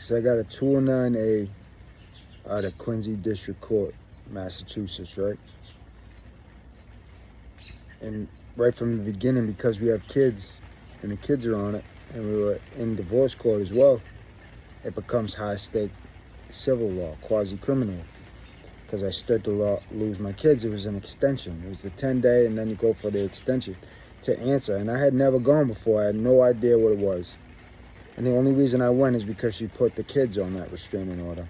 So I got a 209A out of Quincy District Court, Massachusetts, right? And right from the beginning, because we have kids and the kids are on it, and we were in divorce court as well, it becomes high stake civil law, quasi criminal. Because I stood to lose my kids, it was an extension. It was the 10-day, and then you go for the extension to answer. And I had never gone before. I had no idea what it was. And the only reason I went is because she put the kids on that restraining order.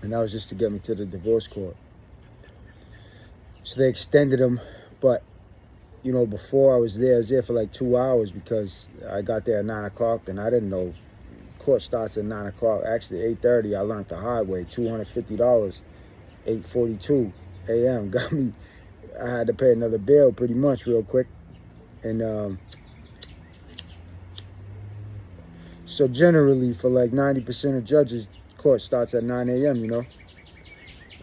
And that was just to get me to the divorce court. So they extended them, but you know, before I was there for like 2 hours because I got there at 9 o'clock and I didn't know. Court starts at 9 o'clock. Actually, 8:30, I learned the hard way, $250, 8:42 a.m. Got me, I had to pay another bill pretty much real quick. And so generally for like 90% of judges, court starts at 9 a.m., you know?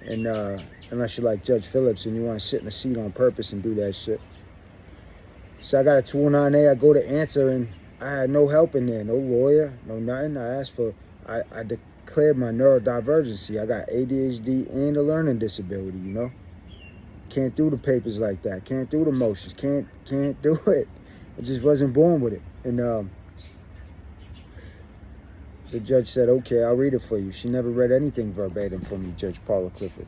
And unless you're like Judge Phillips and you want to sit in a seat on purpose and do that shit. So I got a 209A, I go to answer and I had no help in there, no lawyer, no nothing. I declared my neurodivergency. I got ADHD and a learning disability, you know? Can't do the papers like that. Can't do the motions. Can't do it. I just wasn't born with it. And the judge said, okay, I'll read it for you. She never read anything verbatim for me, Judge Paula Clifford.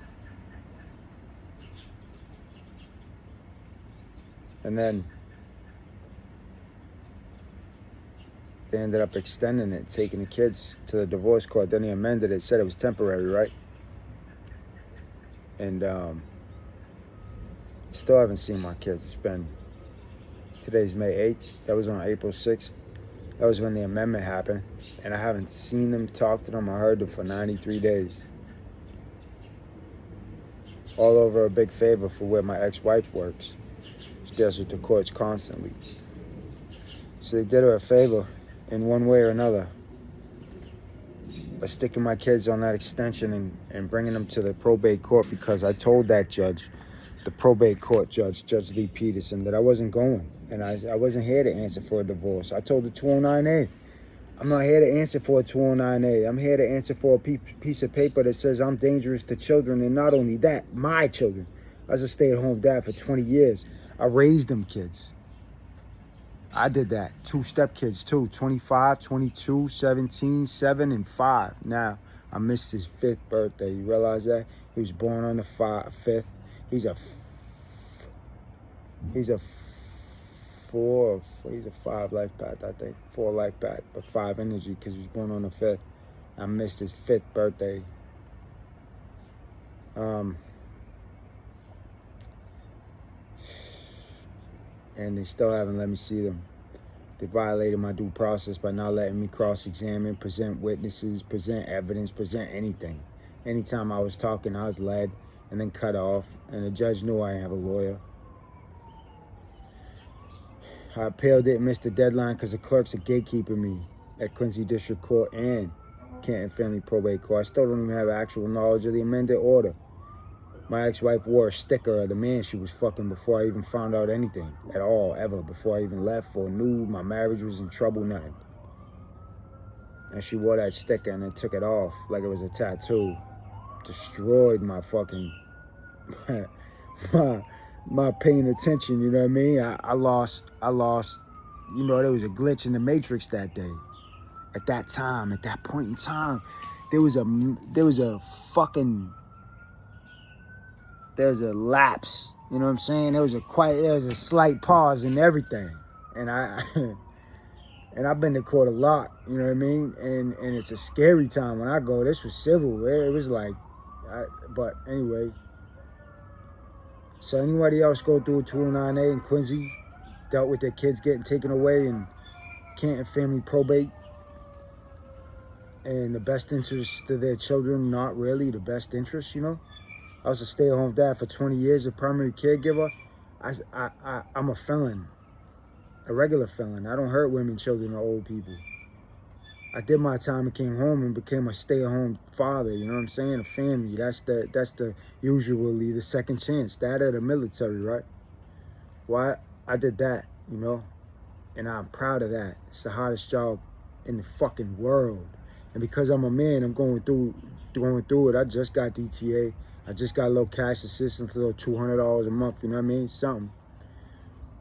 And then they ended up extending it, taking the kids to the divorce court. Then they amended it, said it was temporary, right? And still haven't seen my kids. It's been, today's May 8th. That was on April 6th. That was when the amendment happened. And I haven't seen them, talked to them, or heard them for 93 days. All over a big favor for where my ex-wife works. She deals with the courts constantly. So they did her a favor in one way or another by sticking my kids on that extension and bringing them to the probate court, because I told that judge, the probate court judge, Judge Lee Peterson, that I wasn't going. And I wasn't here to answer for a divorce. I told the 209A, I'm not here to answer for a 209A. I'm here to answer for a piece of paper that says I'm dangerous to children. And not only that, my children. I was a stay-at-home dad for 20 years. I raised them kids. I did that. 2 stepkids too, 25, 22, 17, 7, and 5. Now, I missed his 5th birthday. You realize that? He was born on the 5th. He's a 5 life path, I think. 4 life path, but 5 energy because he was born on the 5th. I missed his 5th birthday. And they still haven't let me see them. They violated my due process by not letting me cross-examine, present witnesses, present evidence, present anything. Anytime I was talking, I was led and then cut off. And the judge knew I didn't have a lawyer. I appealed it and missed the deadline because the clerks are gatekeeping me at Quincy District Court and Canton Family Probate Court. I still don't even have actual knowledge of the amended order. My ex-wife wore a sticker of the man she was fucking before I even found out anything at all, ever, before I even left or knew my marriage was in trouble, nothing. And she wore that sticker and then took it off like it was a tattoo. Destroyed my fucking, my paying attention, you know what I mean? I lost, you know, there was a glitch in the matrix that day. At that time, at that point in time, there was a lapse, you know what I'm saying? There was a slight pause in everything. And and I've been to court a lot, you know what I mean? And it's a scary time when I go. This was civil. It was like, but anyway. So anybody else go through a 209A in Quincy, dealt with their kids getting taken away in Canton Family Probate, and the best interest of their children, not really the best interest, you know? I was a stay-at-home dad for 20 years, a primary caregiver. I'm a felon, a regular felon. I don't hurt women, children, or old people. I did my time and came home and became a stay-at-home father, you know what I'm saying? A family, that's the usually the second chance, that of the military, right? Well, I did that, you know? And I'm proud of that. It's the hardest job in the fucking world. And because I'm a man, I'm going through it. I just got DTA. I just got a little cash assistance, a little $200 a month, you know what I mean? Something.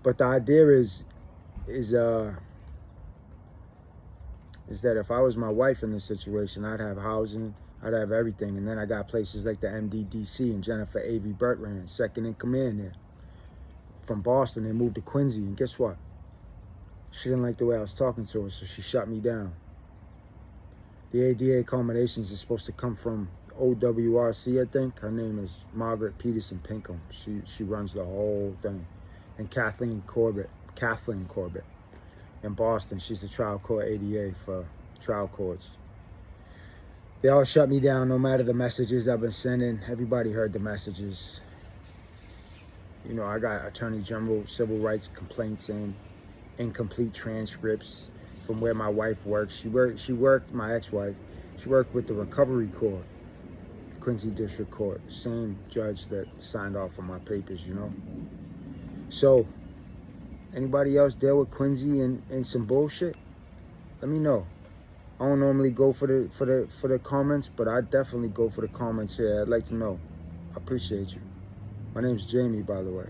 But the idea is that if I was my wife in this situation, I'd have housing, I'd have everything. And then I got places like the MDDC and Jennifer Avery Bertrand, second in command there. From Boston, they moved to Quincy, and guess what? She didn't like the way I was talking to her, so she shut me down. The ADA accommodations is supposed to come from OWRC, I think. Her name is Margaret Peterson Pinkham. She runs the whole thing. And Kathleen Corbett in Boston. She's the trial court ADA for trial courts. They all shut me down no matter the messages I've been sending. Everybody heard the messages. You know, I got Attorney General civil rights complaints in, incomplete transcripts from where my wife works. She worked, my ex-wife, she worked with the Recovery Court, Quincy District Court, same judge that signed off on my papers, you know. So, anybody else deal with Quincy and some bullshit? Let me know. I don't normally go for the comments, but I definitely go for the comments here. I'd like to know. I appreciate you. My name's Jamie, by the way.